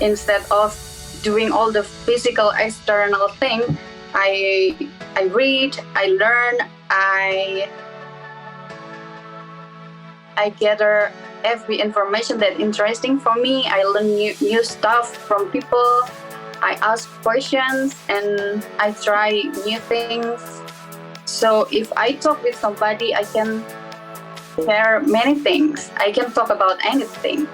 instead of doing all the physical external thing, I read, I learn, I gather every information that interesting for me. I learn new stuff from people. I ask questions and I try new things. So if I talk with somebody, I can share many things. I can talk about anything.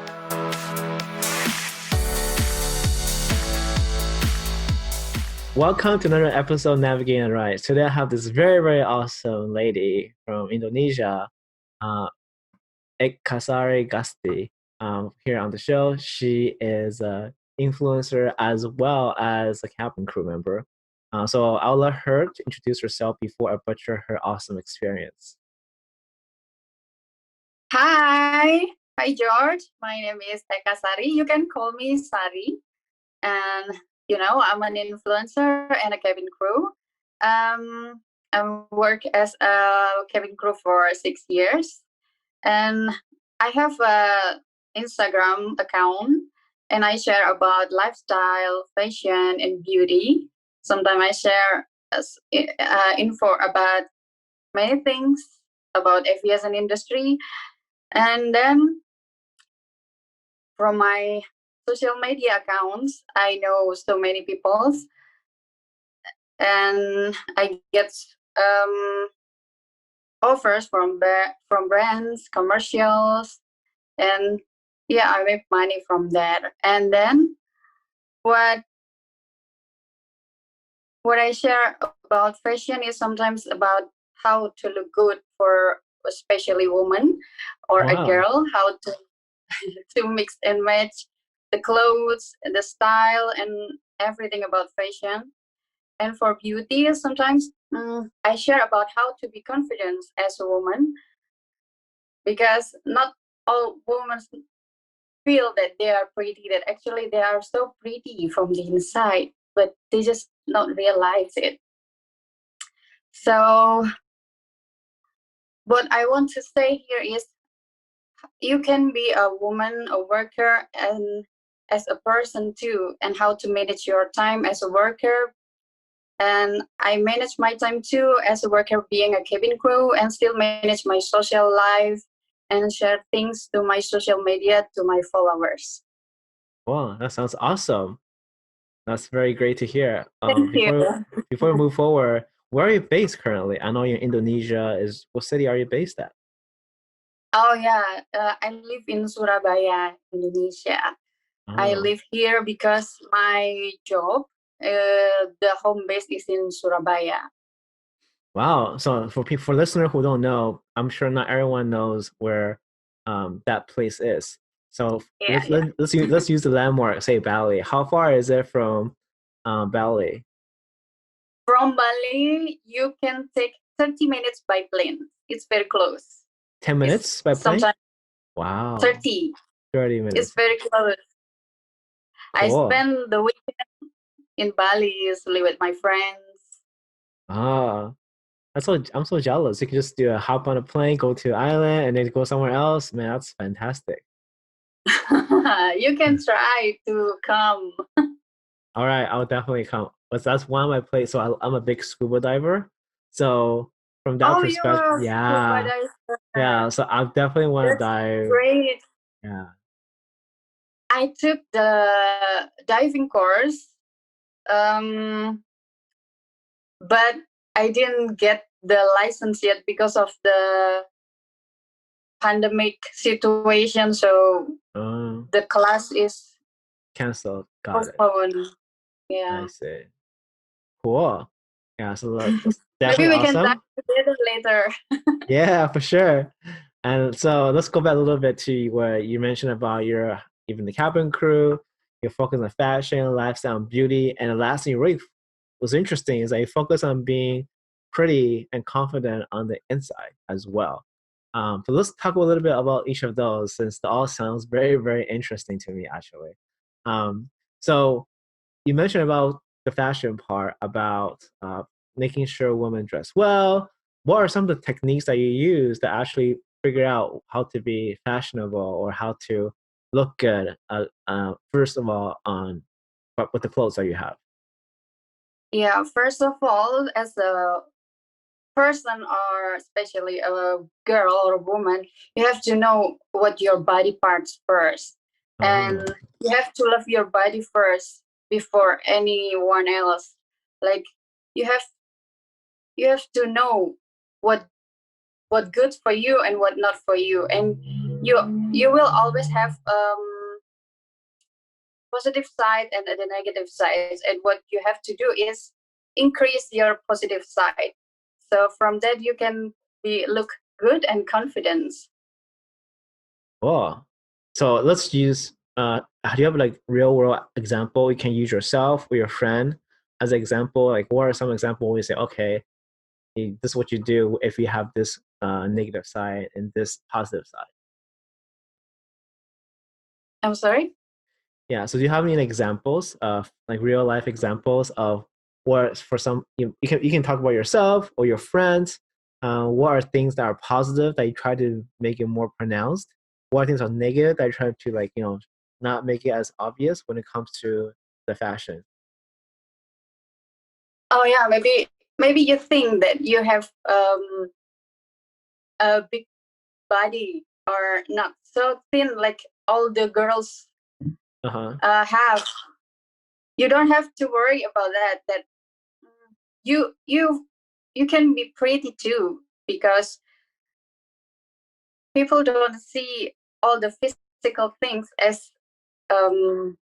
Welcome to another episode of Navigating Right. Today I have this very, very awesome lady from Indonesia, Ekasari Gusti, here on the show. She is an influencer as well as a cabin crew member. So I'll let her to introduce herself before I butcher her awesome experience. Hi, George. My name is Ekasari. You can call me Sari. And I'm an influencer and a cabin crew. I work as a cabin crew for 6 years, and I have a Instagram account, and I share about lifestyle, fashion, and beauty. Sometimes I share info about many things about aviation industry, and then from my social media accounts, I know so many people, and I get offers from brands, commercials, and yeah, I make money from that. And then what I share about fashion is sometimes about how to look good for especially women or a girl, how to mix and match the clothes and the style and everything about fashion. And for beauty, sometimes I share about how to be confident as a woman, because not all women feel that they are pretty, that actually they are so pretty from the inside, but they just not realize it. So what I want to say here is you can be a woman, a worker, and as a person too, and how to manage your time as a worker. And I manage my time too as a worker, being a cabin crew, and still manage my social life and share things to my social media to my followers. Wow, that sounds awesome. That's very great to hear. Thank you. Before we move forward, where are you based currently? I know you're in Indonesia. What city are you based at? Oh yeah, I live in Surabaya, Indonesia. I live here because my job, the home base is in Surabaya. Wow. So for listeners who don't know, I'm sure not everyone knows where that place is. So let's use the landmark, say Bali. How far is it from Bali? From Bali, you can take 30 minutes by plane. It's very close. 10 minutes by plane? Sometimes wow. 30. 30 minutes. It's very close. Cool. I spend the weekend in Bali usually with my friends. I'm so jealous. You can just do a hop on a plane, go to the island, and then go somewhere else. Man, that's fantastic. You can try to come. All right, I'll definitely come. But that's one of my places. So I'm a big scuba diver. So from that perspective, yeah. So I definitely want to dive. Great. Yeah. I took the diving course, but I didn't get the license yet because of the pandemic situation. So the class is canceled. Postponed. Yeah. I see. Cool. Yeah. So that's definitely maybe we awesome. Can dive together later. Yeah, for sure. And so let's go back a little bit to what you mentioned about your even the cabin crew. You're focused on fashion, lifestyle, and beauty, and the last thing really was interesting is that you focus on being pretty and confident on the inside as well. So let's talk a little bit about each of those, since it all sounds very, very interesting to me, actually. So you mentioned about the fashion part, about making sure women dress well. What are some of the techniques that you use to actually figure out how to be fashionable or how to look good, first of all, on with the clothes that you have? Yeah, first of all, as a person or especially a girl or a woman, you have to know what your body parts first. Oh, And you have to love your body first before anyone else. Like you have you have to know what what good for you and what not for you. And you will always have positive side and the negative sides. And what you have to do is increase your positive side. So from that you can be look good and confident. cool. So let's use. Do you have like real world example you can use yourself or your friend as an example? Like, what are some examples where you say, okay, this is what you do if you have this negative side and this positive side? I'm sorry. Yeah. So do you have any examples of like real life examples of what for some you can talk about yourself or your friends. What are things that are positive that you try to make it more pronounced? What are things that are negative that you try to like not make it as obvious when it comes to the fashion? Oh yeah, maybe you think that you have a big body or not so thin like all the girls Uh huh. have. You don't have to worry about that. That you you you can be pretty too, because people don't see all the physical things um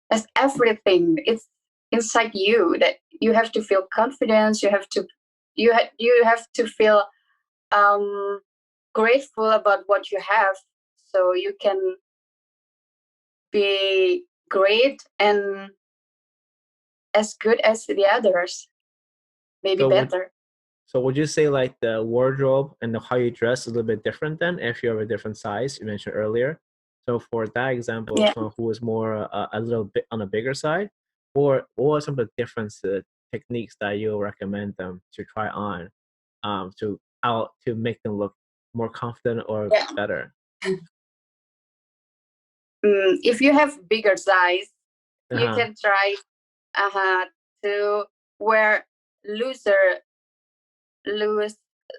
as everything. It's inside you that you have to feel confidence. You have to feel um grateful about what you have, so you can be great and as good as the others, maybe So would better. so would you say like the wardrobe and how you dress is a little bit different then if you have a different size you mentioned earlier? So for that example of Yeah. someone who is more a little bit on a bigger side, or what are some of the different techniques that you recommend them to try on to make them look more confident or Yeah. better? If you have bigger size, you Uh-huh. can try to wear looser loose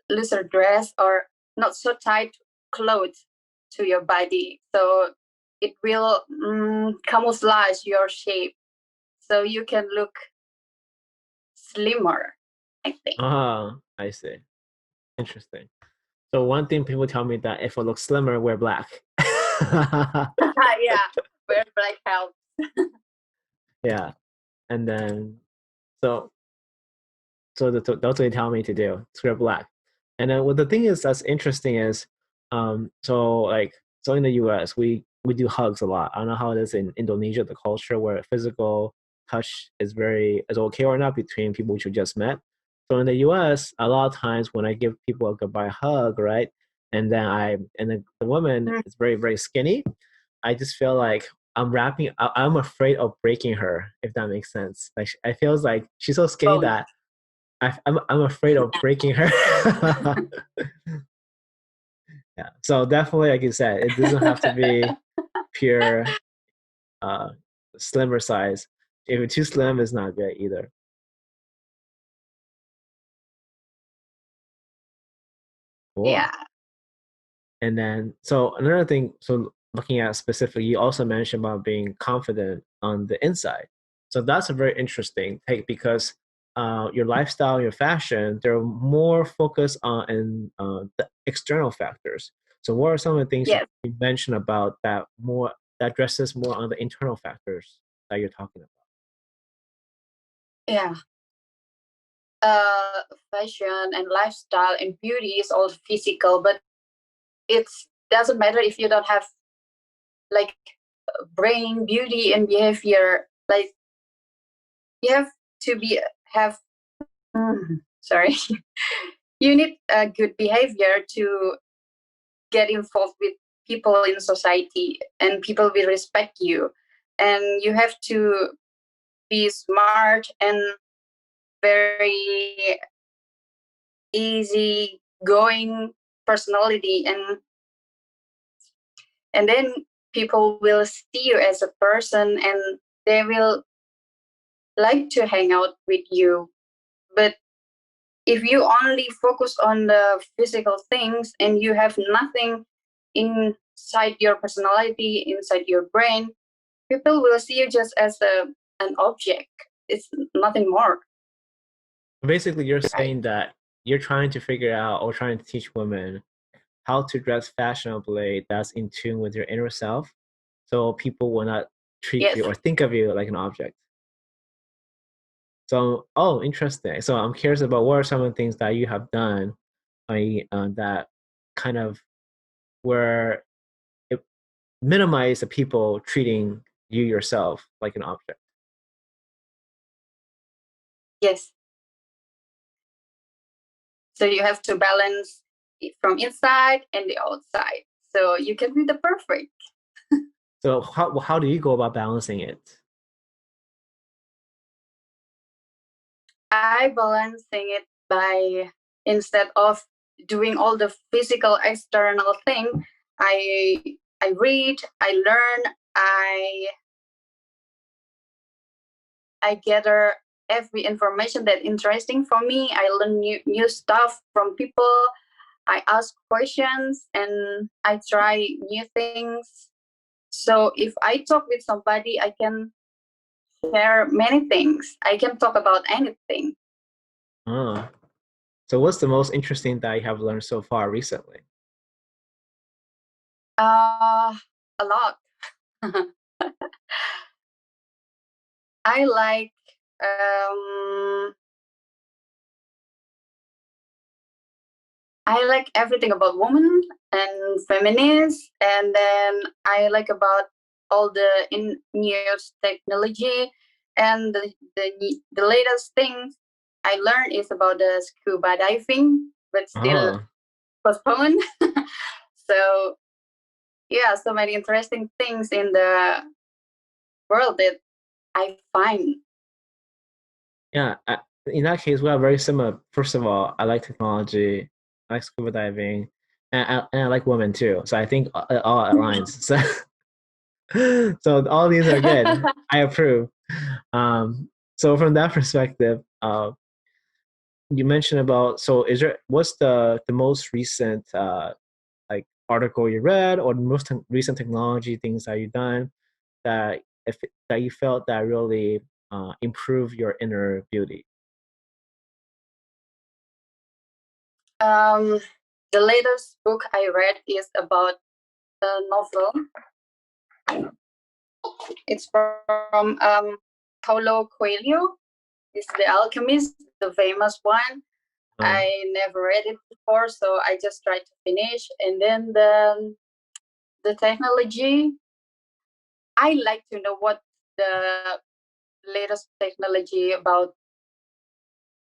looser dress or not so tight clothes to your body, so it will camouflage your shape, so you can look slimmer, I think. I see. Interesting. So one thing people tell me that if I look slimmer, wear black. Yeah, wear black helps. Yeah. And then so that's what they tell me to do. Script black. And then what the thing is that's interesting is, so in the U.S. we do hugs a lot. I don't know how it is in Indonesia, the culture where physical touch is okay or not between people which you just met. So in the U.S. a lot of times when I give people a goodbye hug, right, and then the woman Mm. is very very skinny, I just feel like I'm afraid of breaking her, if that makes sense. Like I feels like she's so skinny Both. that I'm afraid of breaking her. Yeah. So definitely, like you said, it doesn't have to be pure uh, slimmer size. If it's too slim, it's not good either. Cool. Yeah. And then, so another thing, so looking at specifically, you also mentioned about being confident on the inside. So that's a very interesting take because your lifestyle, your fashion, they're more focused on the external factors. So what are some of the things Yes. you mentioned about that addresses more on the internal factors that you're talking about? Yeah. uh Fashion and lifestyle and beauty is all physical, but it doesn't matter if you don't have like brain, beauty, and behavior. Like you have to be have sorry, you need a good behavior to get involved with people in society, and people will respect you. And you have to be smart and very easy going personality, and and then people will see you as a person, and they will like to hang out with you. But if you only focus on the physical things and you have nothing inside your personality, inside your brain, people will see you just as an object. It's nothing more. Basically, you're Right. saying that you're trying to figure out or trying to teach women how to dress fashionably that's in tune with your inner self, so people will not treat Yes. you or think of you like an object. So, oh, interesting. So I'm curious about what are some of the things that you have done that kind of where it minimize the people treating you yourself like an object. Yes. So you have to balance it from inside and the outside. So you can be the perfect. So how do you go about balancing it? I balancing it by, instead of doing all the physical external thing, I I read, I learn, I gather every information that interesting for me. I learn new stuff from people. I ask questions and I try new things. So if I talk with somebody, I can share many things. I can talk about anything. Oh. So what's the most interesting that you have learned so far recently? A lot. I like um I like everything about women and feminists, and then I like about all the in news technology, and the latest things I learned is about the scuba diving, but still Oh, postponed. So yeah, so many interesting things in the world that I find. yeah. In that case, we are very similar. First of all, I like technology, I like scuba diving, and I like women too. So I think it all aligns. So, so all these are good. I approve. So from that perspective, you mentioned about, so is there, what's the most recent like article you read or the most recent technology things that you've done that that you felt that really improve your inner beauty? um, the latest book I read is about a novel. It's from Paulo Coelho. It's the Alchemist, the famous one. Uh, I never read it before, so I just tried to finish. And then the technology, I like to know what the latest technology about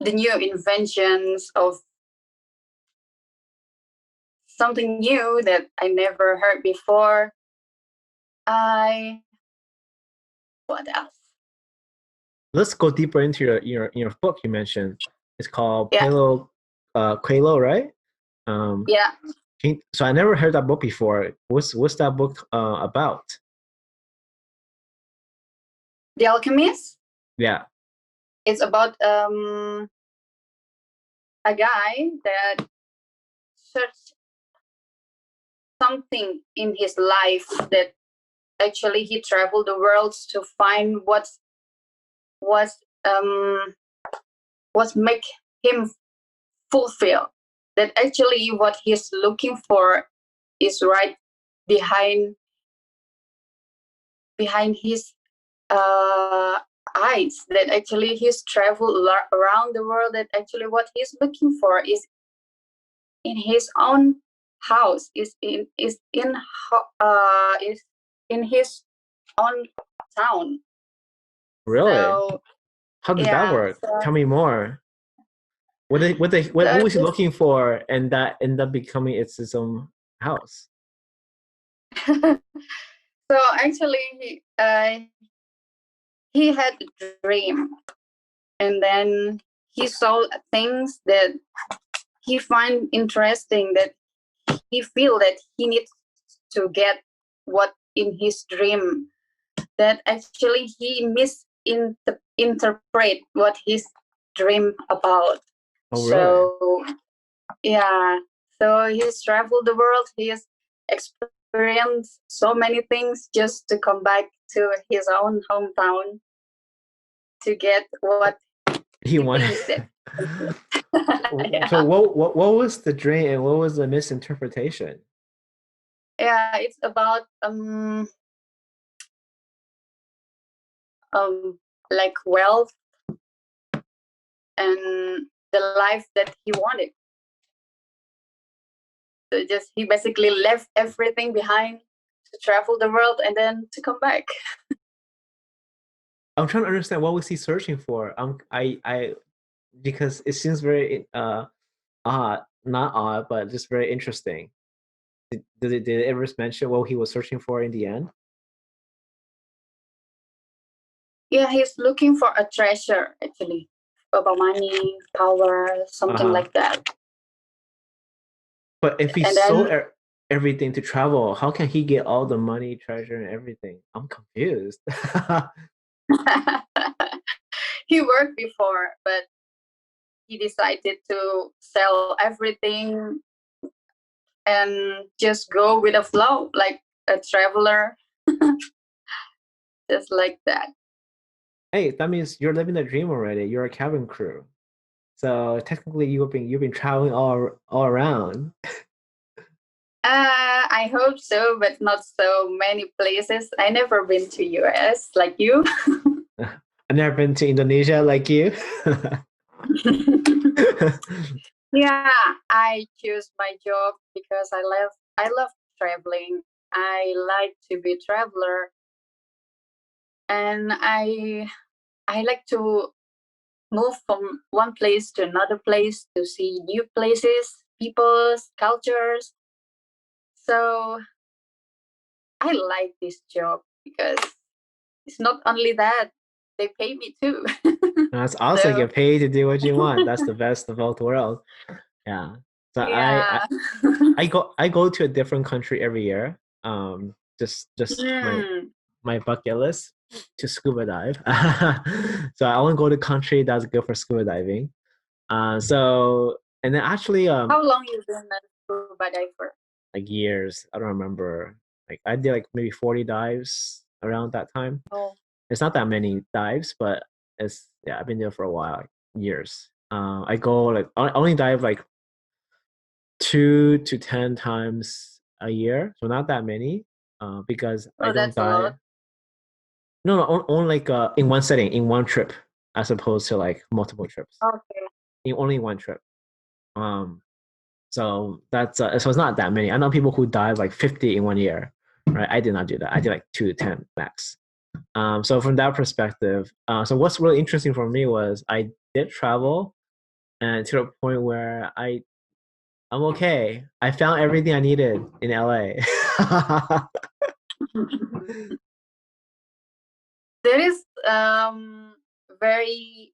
the new inventions of something new that I never heard before. I What else? let's go deeper into your book you mentioned. It's called Yeah, Quelo, right? Um, yeah. so I never heard that book before. What's that book about? The Alchemist. Yeah. It's about a guy that searched something in his life, that actually he traveled the world to find what's what make him fulfill, that actually what he's looking for is right behind his uh eyes, that actually he's traveled around the world, that actually what he's looking for is in his own house, is in his own town. Really? So How does that yeah, work? Tell me more. What so was he looking for, and that ended up becoming its own house? so actually he had a dream, and then he saw things that he find interesting, that he feel that he needs to get what in his dream, that actually he misinterpret what his dream about. Oh, really? So yeah, so he's traveled the world, he's experienced so many things just to come back to his own hometown to get what He he wanted. thinks that. So Yeah, what was the dream and what was the misinterpretation? yeah, it's about like wealth and the life that he wanted. So just he basically left everything behind to travel the world and then to come back. I'm trying to understand what was he searching for. I because it seems very odd, not odd, but just very interesting. Did it ever mention what he was searching for in the end? Yeah, he's looking for a treasure actually, about money, power, something Uh-huh. like that. But if he And sold then everything to travel, how can he get all the money, treasure, and everything? I'm confused. he worked before, but he decided to sell everything and just go with the flow, like a traveler, just like that. Hey, that means you're living the dream already. You're a cabin crew. So technically you've been traveling all around. I hope so, but not so many places. I never been to US like you. I've never been to Indonesia like you. Yeah, I choose my job because I love traveling. I like to be a traveler, and I like to move from one place to another place to see new places, peoples, cultures. So I like this job because it's not only that, they pay me too. That's awesome. You So get paid to do what you want. That's the best of both worlds. Yeah. So yeah. I go to a different country every year. Just Hmm. my bucket list to scuba dive. So I want to go to a country that's good for scuba diving. So and then actually How long you been a scuba diver? like years. I don't remember. Like I did like maybe 40 dives around that time. Oh. It's not that many dives, but it's yeah, I've been there for a while, like years. I go like I only dive like 2 to 10 times a year, so not that many. Because I Oh, don't that's a dive. lot. No, no, on like in one setting, in one trip, as opposed to like multiple trips. Okay. In only one trip. Um, so that's so it's not that many. I know people who dive like 50 in one year, right? I did not do that. I did like 2 to 10 max. So from that perspective, so what's really interesting for me was I did travel, and to the point where I'm okay. I found everything I needed in LA. There is very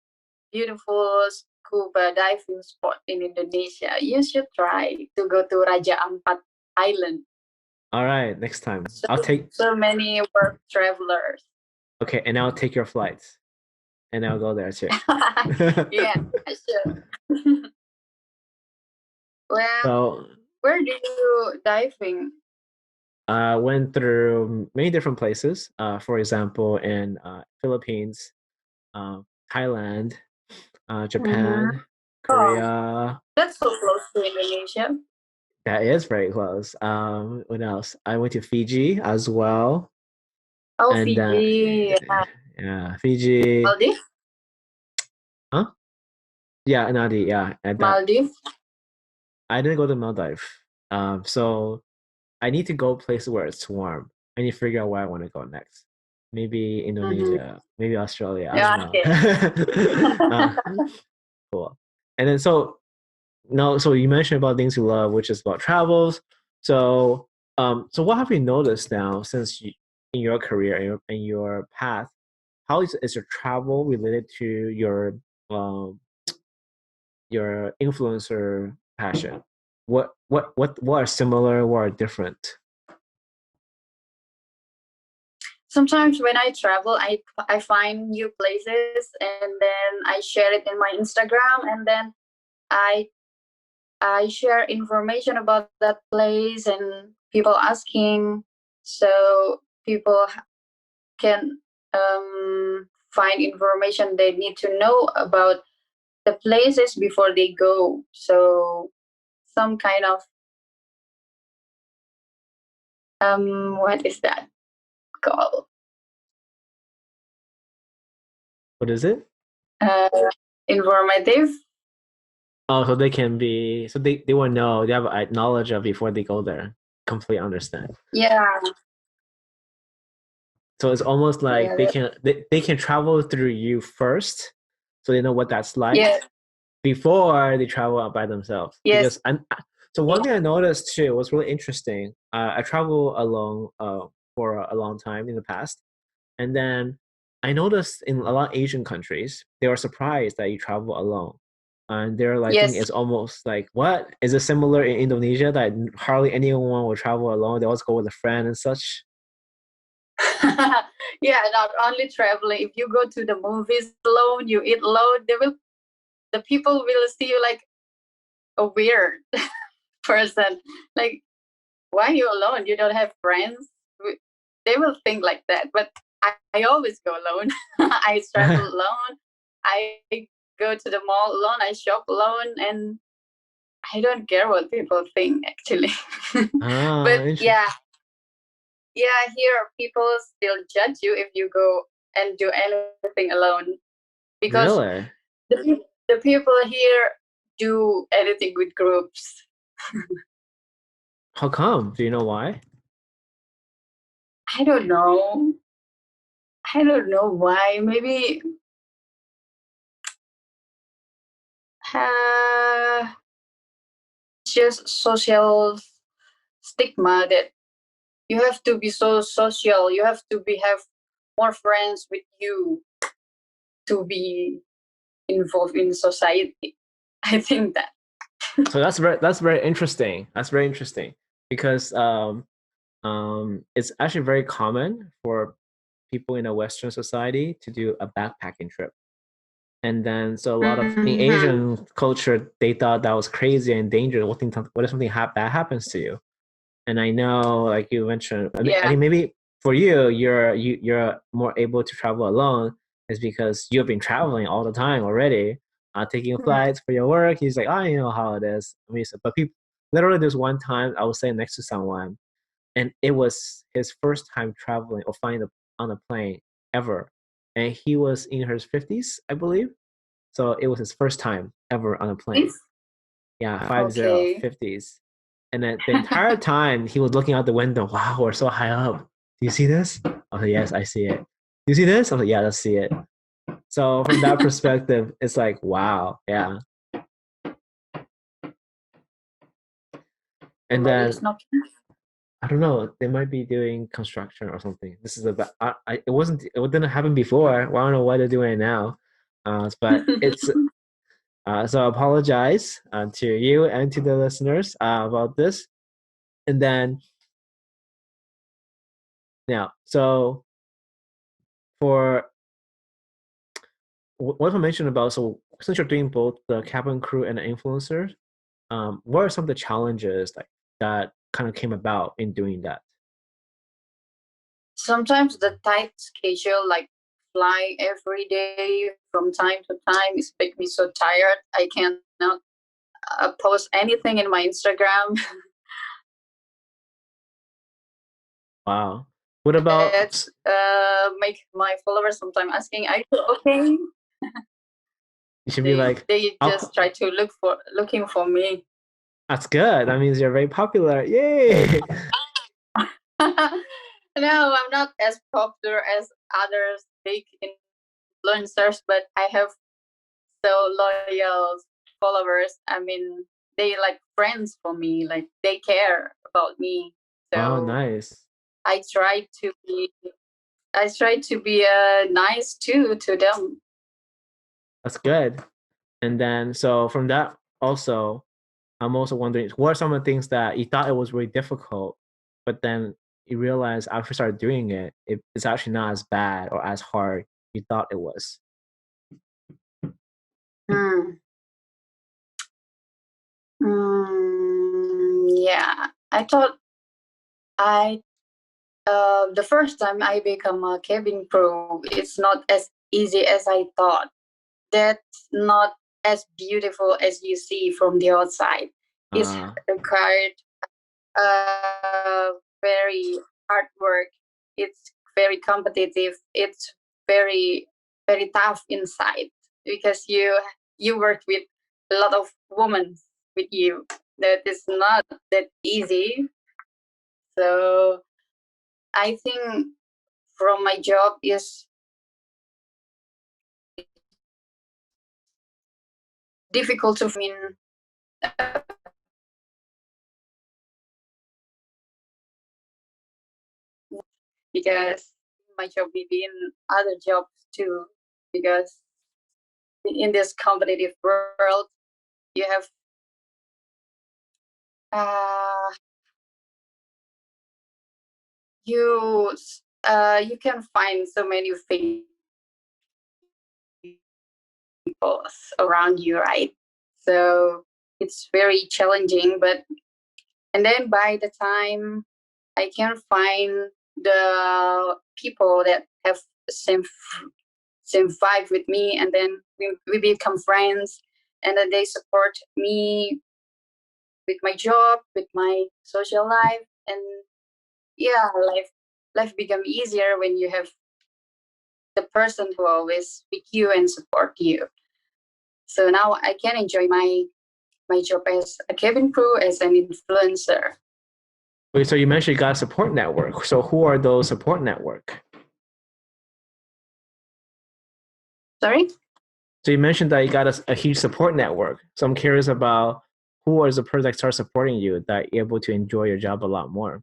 beautiful scuba diving spot in Indonesia. You should try to go to Raja Ampat Island. All right, next time So I'll take. so many work travelers. Okay, and I'll take your flights, and I'll go there too. Yeah, I should. Well, So where do you diving? I went through many different places. For example, in Philippines, uh, Thailand, Mm-hmm. Japan, Oh, Korea. that's so close to Indonesia. That is very close. What else? I went to Fiji as well, Oh, and Fiji, yeah, Fiji. Maldives, Huh? Yeah, Nadi. Yeah, and that Maldives. I didn't go to Maldives. So I need to go places where it's warm. I need to figure out where I want to go next. Maybe Mm-hmm. Indonesia, maybe Australia. I don't Yeah, know. okay. Cool. And then so no, so you mentioned about things you love, which is about travels. So so what have you noticed now since in your career in your path? How is your travel related to um your influencer passion? What are similar? What are different? sometimes when I travel, I find new places and then I share it in my Instagram, and then I I share information about that place and people asking, so people can find information they need to know about the places before they go. So some kind of what is that called? What is it? Uh, Informative. Oh, so they can be, so they will know, they have a knowledge of before they go there. Completely understand. Yeah, So it's almost like yeah, they can travel through you first, so they know what that's like yeah, before they travel out by themselves. yes, Because so one thing I noticed too was really interesting. I traveled alone for a long time in the past, and then I noticed in a lot of Asian countries they are surprised that you travel alone, and they're like thinking yes. it's almost like, what is it similar in Indonesia that hardly anyone will travel alone? They always go with a friend and such. Yeah, not only traveling. If you go to the movies alone, you eat alone, the people will see you like a weird person. Like, why are you alone? You don't have friends? They will think like that. But I always go alone. I travel alone. I go to the mall alone. I shop alone, and I don't care what people think actually. Ah, But interesting. yeah, yeah, here people still judge you if you go and do anything alone, because Really? the people here do anything with groups. How come? Do you know why? I don't know. I don't know why. Maybe uh, just social stigma that you have to be so social. You have to have more friends with you to be involved in society. I think that. So that's very interesting. That's very interesting because it's actually very common for people in a Western society to do a backpacking trip. And then, so a lot of in Mhm. Asian culture, they thought that was crazy and dangerous. What if something bad happens to you? And I know, like you mentioned, I Yeah. think maybe for you, you're more able to travel alone is because you've been traveling all the time already, taking Mhm. flights for your work. He's like, I know how it is. I mean, but people, literally, there's one time I was sitting next to someone, and it was his first time traveling or flying on a plane ever, and he was in his 50s, I believe. So it was his first time ever on a plane. It's Yeah, 50, okay. 50s. And then the entire time he was looking out the window. Wow, we're so high up. Do you see this? I was like, yes, I see it. Do you see this? I was like, yeah, let's see it. So from that perspective, it's like, wow, yeah. And Somebody then is knocking. I don't know, they might be doing construction or something. This is about it didn't happen before. Well, I don't know why they're doing it now. But it's so I apologize to you and to the listeners about this. And then now, so for what information about, so since you're doing both the cabin crew and the influencer, what are some of the challenges like that kind of came about in doing that? Sometimes the tight schedule, like flying every day from time to time, is make me so tired. I cannot post anything in my Instagram. Wow. What about That make my followers sometimes asking, "Are you okay?" you should be They like, they just try to looking for me. that's good. That means you're very popular. Yay! No, I'm not as popular as others big influencers, but I have so loyal followers. I mean, they like friends for me. Like they care about me. Oh, So nice. I try to be. I try to be nice too to them. That's good. And then, so from that, also, I'm also wondering what are some of the things that you thought it was really difficult, but then you realize after you start doing it, it's actually not as bad or as hard you thought it was? Hmm. Yeah, I thought I the first time I become a cabin crew, it's not as easy as I thought. That's not as beautiful as you see from the outside. It's Uh, required very hard work. It's very competitive. It's very very tough inside because you work with a lot of women with you. That is not that easy. So I think from my job is difficult to mean because my job maybe in other jobs too, because in this competitive world you have uh, you you can find so many famous people around you, right? So it's very challenging, but and then by the time I can find the people that have the same vibe with me, and then we become friends, and then they support me with my job, with my social life, and yeah, life become easier when you have the person who always with you and support you. So now I can enjoy my job as a cabin crew, as an influencer. okay, so you mentioned you got a support network. So who are those support network? Sorry. So you mentioned that you got a huge support network. So I'm curious about who is the person that starts supporting you that you're able to enjoy your job a lot more.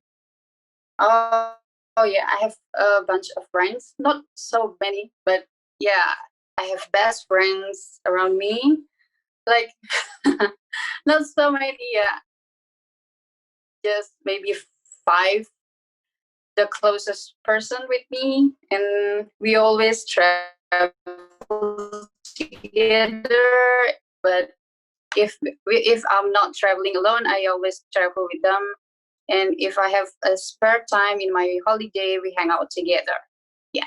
Oh, oh yeah, I have a bunch of friends. Not so many, but yeah, I have best friends around me. Like not so many, yeah, just maybe five, the closest person with me, and we always travel together. But if I'm not traveling alone, I always travel with them. And if I have a spare time in my holiday, we hang out together. Yeah.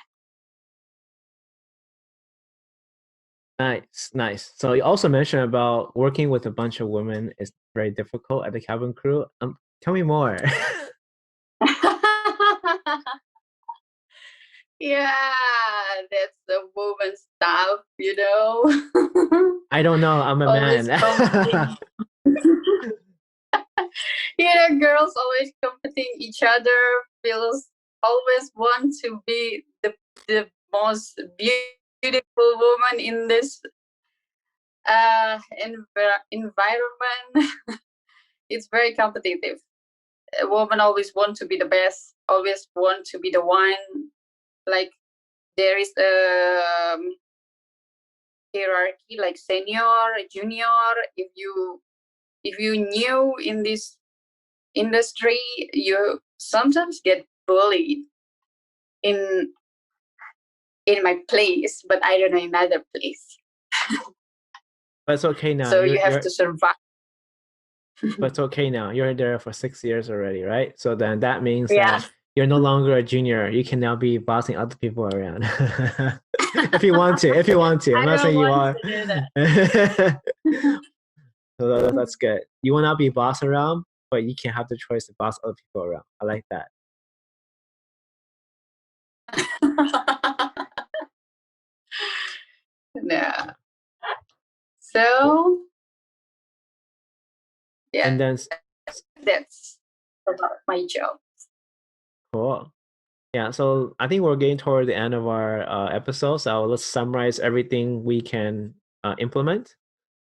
Nice, nice. So you also mentioned about working with a bunch of women is very difficult at the cabin crew. Tell me more. Yeah, that's the woman stuff, you know. I don't know. I'm a Always man. competing. You know, girls always competing each other, feels always want to be the most beautiful woman in this environment. It's very competitive. A woman always want to be the best, always want to be the one. Like there is a hierarchy, like senior, junior. If you new in this industry, you sometimes get bullied in in my place, but I don't know in other place. But it's okay now. So you have to survive. But it's okay now. You're there for 6 years already, right? So then that means Yeah. that you're no longer a junior. You can now be bossing other people around. If you want to, if you want to. I'm I not don't saying you want are. to do that. So that's good. You will not be boss around, but you can have the choice to boss other people around. I like that. Yeah. Cool. So yeah, And then, that's about my job. cool. Yeah, so I think we're getting toward the end of our episode. So let's summarize everything we can implement.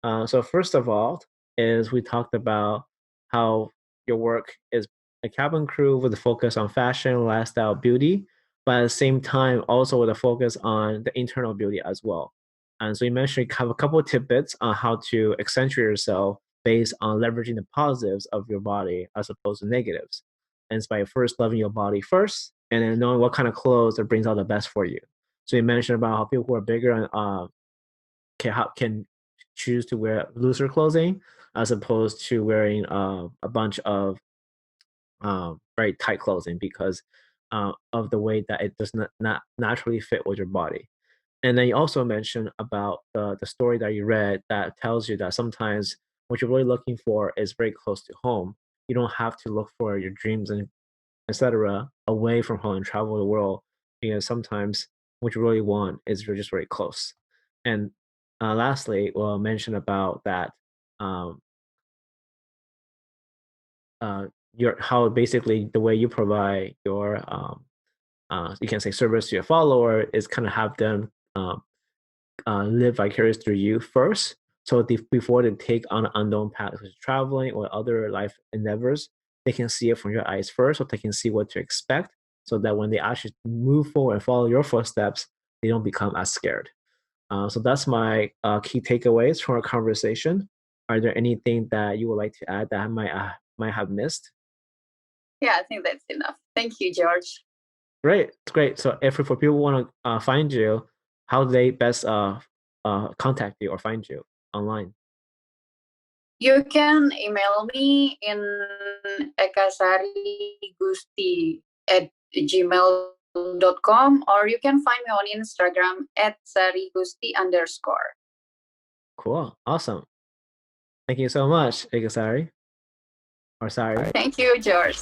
So first of all, is we talked about how your work is a cabin crew with a focus on fashion, lifestyle, beauty, but at the same time also with a focus on the internal beauty as well. And so you mentioned you have a couple of tidbits on how to accentuate yourself based on leveraging the positives of your body as opposed to negatives. and it's by first loving your body first, and then knowing what kind of clothes that brings out the best for you. So you mentioned about how people who are bigger can choose to wear looser clothing as opposed to wearing a bunch of very tight clothing because of the way that it does not naturally fit with your body. And then you also mentioned about the story that you read that tells you that sometimes what you're really looking for is very close to home. You don't have to look for your dreams and etc. away from home and travel the world, because sometimes what you really want is you're just very close. And lastly, we'll mention about that um, your how basically the way you provide your you can say service to your follower is kind of have them live vicariously through you first. So before they take on an unknown path, such as traveling or other life endeavors, they can see it from your eyes first, so they can see what to expect, so that when they actually move forward and follow your footsteps, they don't become as scared. So that's my key takeaways from our conversation. Are there anything that you would like to add that I might have missed? Yeah, I think that's enough. Thank you, George. Great, it's great. So if for people want to find you, how do they best contact you or find you online? You can email me in Ekasari Gusti at gmail.com, or you can find me on Instagram at Sari Gusti _. Cool, awesome. Thank you so much, Ekasari or Sari. Thank you, George.